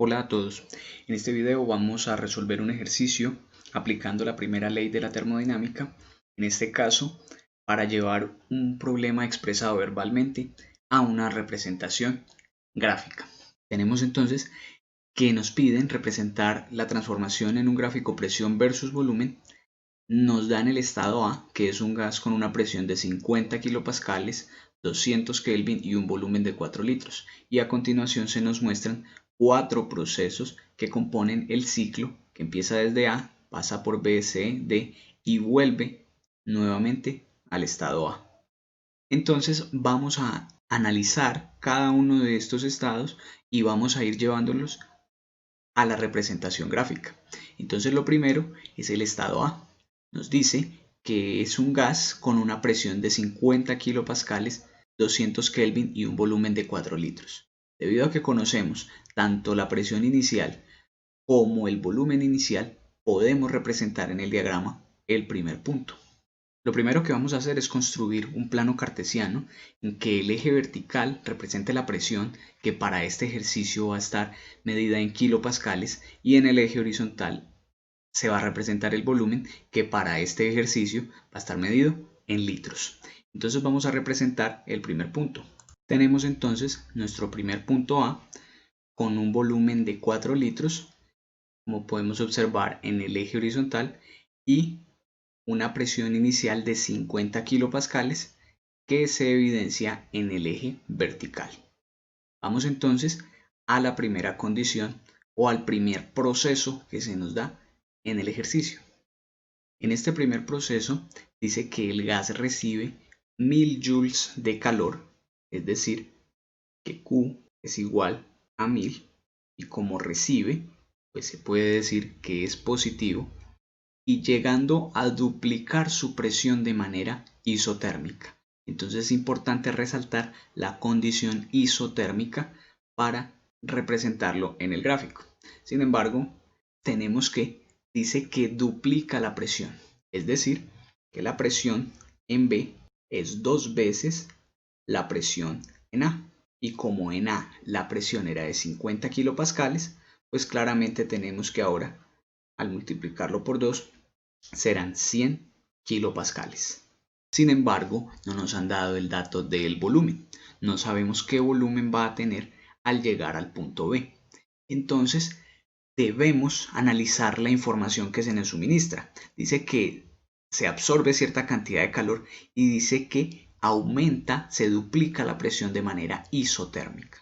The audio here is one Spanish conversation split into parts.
Hola a todos, en este video vamos a resolver un ejercicio aplicando la primera ley de la termodinámica, en este caso para llevar un problema expresado verbalmente a una representación gráfica. Tenemos entonces que nos piden representar la transformación en un gráfico presión versus volumen. Nos dan el estado A, que es un gas con una presión de 50 kilopascales, 200 Kelvin y un volumen de 4 litros. Y a continuación se nos muestran 4 procesos que componen el ciclo, que empieza desde A, pasa por B, C, D y vuelve nuevamente al estado A. Entonces vamos a analizar cada uno de estos estados y vamos a ir llevándolos a la representación gráfica. Entonces lo primero es el estado A. Nos dice que es un gas con una presión de 50 kilopascales, 200 Kelvin y un volumen de 4 litros. Debido a que conocemos tanto la presión inicial como el volumen inicial, podemos representar en el diagrama el primer punto. Lo primero que vamos a hacer es construir un plano cartesiano en que el eje vertical represente la presión, que para este ejercicio va a estar medida en kilopascales, y en el eje horizontal se va a representar el volumen, que para este ejercicio va a estar medido en litros. Entonces vamos a representar el primer punto. Tenemos entonces nuestro primer punto A con un volumen de 4 litros, como podemos observar en el eje horizontal, y una presión inicial de 50 kilopascales que se evidencia en el eje vertical. Vamos entonces a la primera condición o al primer proceso que se nos da en el ejercicio. En este primer proceso dice que el gas recibe 1000 joules de calor, es decir, que Q es igual a 1000, y como recibe, pues se puede decir que es positivo, y llegando a duplicar su presión de manera isotérmica. Entonces es importante resaltar la condición isotérmica para representarlo en el gráfico. Sin embargo, tenemos que dice que duplica la presión, es decir, que la presión en B es 2 veces la presión en A. Y como en A la presión era de 50 kilopascales, pues claramente tenemos que ahora, al multiplicarlo por 2, serán 100 kilopascales. Sin embargo, no nos han dado el dato del volumen. No sabemos qué volumen va a tener al llegar al punto B. Entonces, debemos analizar la información que se nos suministra. Dice que se absorbe cierta cantidad de calor y dice que aumenta, se duplica la presión de manera isotérmica.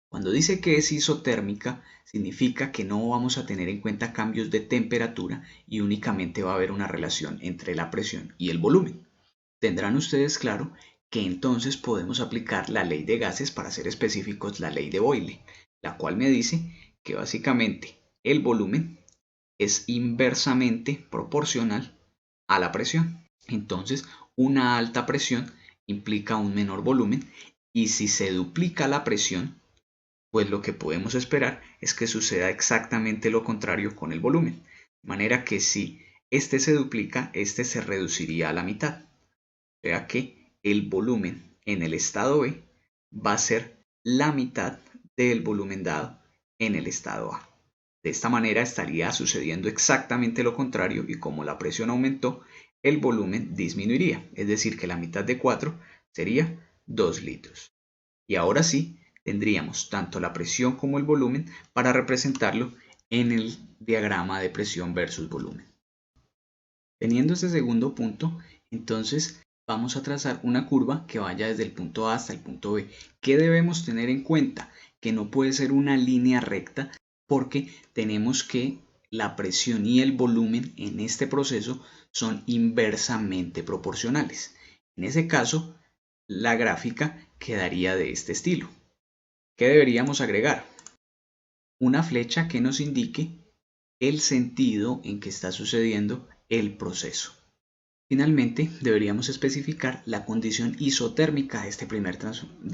Cuando dice que es isotérmica, significa que no vamos a tener en cuenta cambios de temperatura y únicamente va a haber una relación entre la presión y el volumen. Tendrán ustedes claro que entonces podemos aplicar la ley de gases, para ser específicos la ley de Boyle, la cual me dice que básicamente el volumen es inversamente proporcional a la presión. Entonces, una alta presión implica un menor volumen, y si se duplica la presión, pues lo que podemos esperar es que suceda exactamente lo contrario con el volumen. De manera que si este se duplica, este se reduciría a la mitad. O sea que el volumen en el estado B va a ser la mitad del volumen dado en el estado A. De esta manera estaría sucediendo exactamente lo contrario, y como la presión aumentó, el volumen disminuiría. Es decir, que la mitad de 4 sería 2 litros. Y ahora sí, tendríamos tanto la presión como el volumen para representarlo en el diagrama de presión versus volumen. Teniendo este segundo punto, entonces vamos a trazar una curva que vaya desde el punto A hasta el punto B. ¿Qué debemos tener en cuenta? Que no puede ser una línea recta, porque tenemos que la presión y el volumen en este proceso son inversamente proporcionales. En ese caso, la gráfica quedaría de este estilo. ¿Qué deberíamos agregar? Una flecha que nos indique el sentido en que está sucediendo el proceso. Finalmente, deberíamos especificar la condición isotérmica de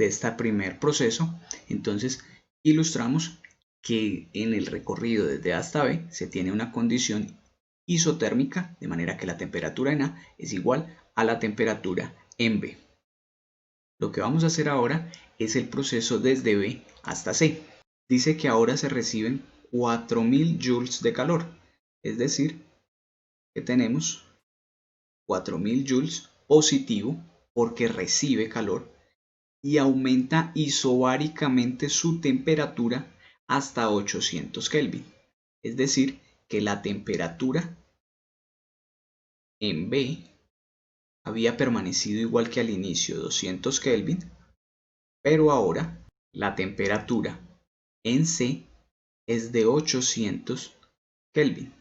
este primer proceso. Entonces, ilustramos que en el recorrido desde A hasta B se tiene una condición isotérmica, de manera que la temperatura en A es igual a la temperatura en B. Lo que vamos a hacer ahora es el proceso desde B hasta C. dice que ahora se reciben 4000 joules de calor, es decir, que tenemos 4000 joules positivo porque recibe calor y aumenta isobáricamente su temperatura hasta 800 Kelvin. Es decir, que la temperatura en B había permanecido igual que al inicio, 200 Kelvin, pero ahora la temperatura en C es de 800 Kelvin.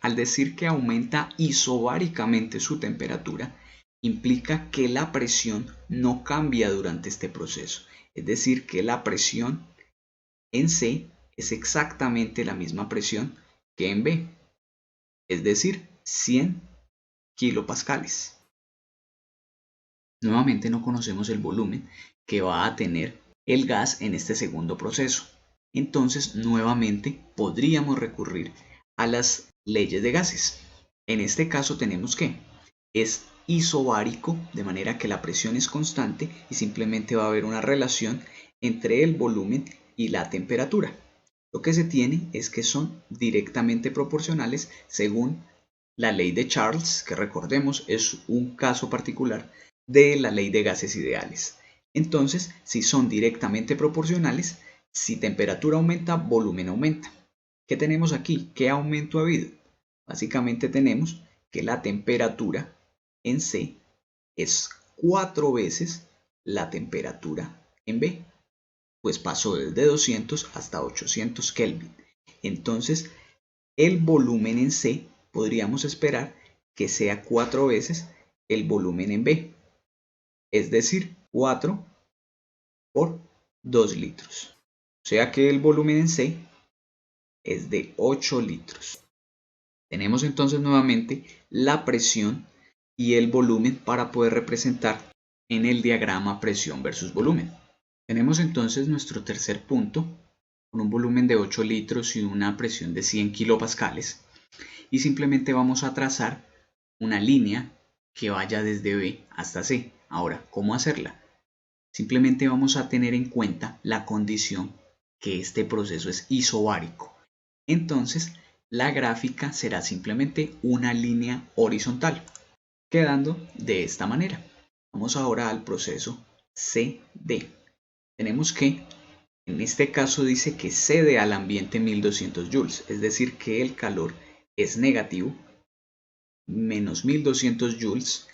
Al decir que aumenta isobáricamente su temperatura, implica que la presión no cambia durante este proceso. Es decir, que la presión en C es exactamente la misma presión que en B, es decir, 100 kilopascales. Nuevamente no conocemos el volumen que va a tener el gas en este segundo proceso. Entonces, nuevamente podríamos recurrir a las leyes de gases. En este caso tenemos que es isobárico, de manera que la presión es constante y simplemente va a haber una relación entre el volumen y la temperatura. Lo que se tiene es que son directamente proporcionales según la ley de Charles, que recordemos es un caso particular de la ley de gases ideales. Entonces, si son directamente proporcionales, si temperatura aumenta, volumen aumenta. ¿Qué tenemos aquí? ¿Qué aumento ha habido? Básicamente tenemos que la temperatura en C es 4 veces la temperatura en B, pues pasó desde 200 hasta 800 Kelvin. Entonces, el volumen en C podríamos esperar que sea 4 veces el volumen en B, es decir, 4 por 2 litros. O sea que el volumen en C es de 8 litros. Tenemos entonces nuevamente la presión y el volumen para poder representar en el diagrama presión versus volumen. Tenemos entonces nuestro tercer punto con un volumen de 8 litros y una presión de 100 kilopascales y simplemente vamos a trazar una línea que vaya desde B hasta C. Ahora, ¿cómo hacerla? Simplemente vamos a tener en cuenta la condición que este proceso es isobárico. Entonces, la gráfica será simplemente una línea horizontal, quedando de esta manera. Vamos ahora al proceso CD. Tenemos que, en este caso dice que cede al ambiente 1200 joules, es decir, que el calor es negativo, menos 1200 joules,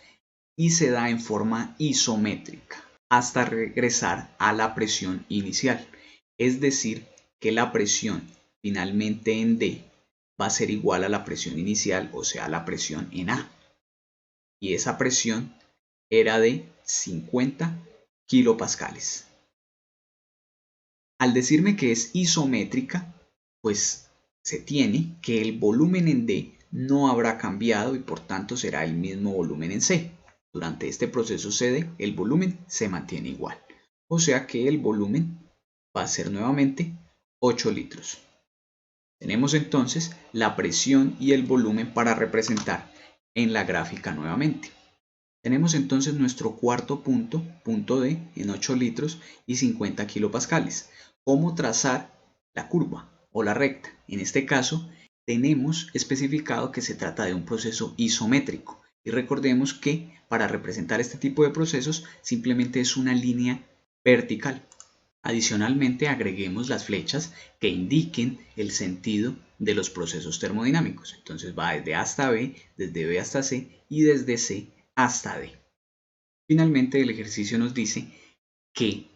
y se da en forma isométrica hasta regresar a la presión inicial. Es decir, que la presión finalmente en D va a ser igual a la presión inicial, o sea, la presión en A. Y esa presión era de 50 kilopascales. Al decirme que es isométrica, pues se tiene que el volumen en D no habrá cambiado y por tanto será el mismo volumen en C. Durante este proceso CD, el volumen se mantiene igual. O sea que el volumen va a ser nuevamente 8 litros. Tenemos entonces la presión y el volumen para representar en la gráfica nuevamente. Tenemos entonces nuestro cuarto punto, punto D, en 8 litros y 50 kilopascales. ¿Cómo trazar la curva o la recta? En este caso, tenemos especificado que se trata de un proceso isométrico. Y recordemos que para representar este tipo de procesos simplemente es una línea vertical. Adicionalmente, agreguemos las flechas que indiquen el sentido de los procesos termodinámicos. Entonces va desde A hasta B, desde B hasta C y desde C hasta D. Finalmente, el ejercicio nos dice que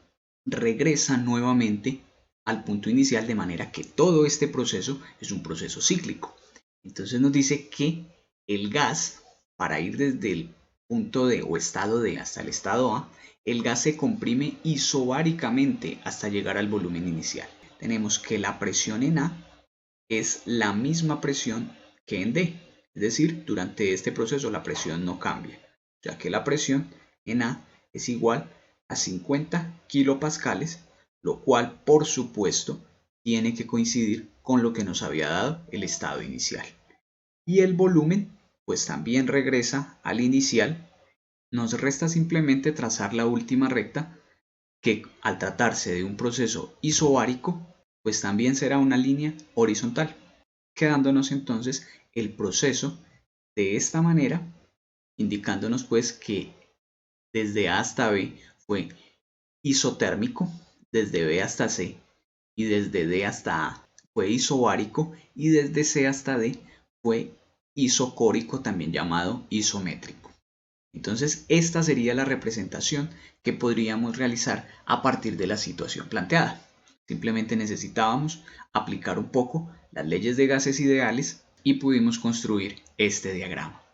regresa nuevamente al punto inicial, de manera que todo este proceso es un proceso cíclico. Entonces nos dice que el gas, para ir desde el punto D o estado D hasta el estado A, el gas se comprime isobáricamente hasta llegar al volumen inicial. Tenemos que la presión en A es la misma presión que en D, es decir, durante este proceso la presión no cambia, ya que la presión en A es igual a 50 kilopascales, lo cual por supuesto tiene que coincidir con lo que nos había dado el estado inicial. Y el volumen pues también regresa al inicial. Nos resta simplemente trazar la última recta que al tratarse de un proceso isobárico pues también será una línea horizontal, quedándonos entonces el proceso de esta manera, indicándonos pues que desde A hasta B fue isotérmico, desde B hasta C y desde D hasta A fue isobárico y desde C hasta D fue isocórico, también llamado isométrico. Entonces, esta sería la representación que podríamos realizar a partir de la situación planteada. Simplemente necesitábamos aplicar un poco las leyes de gases ideales y pudimos construir este diagrama.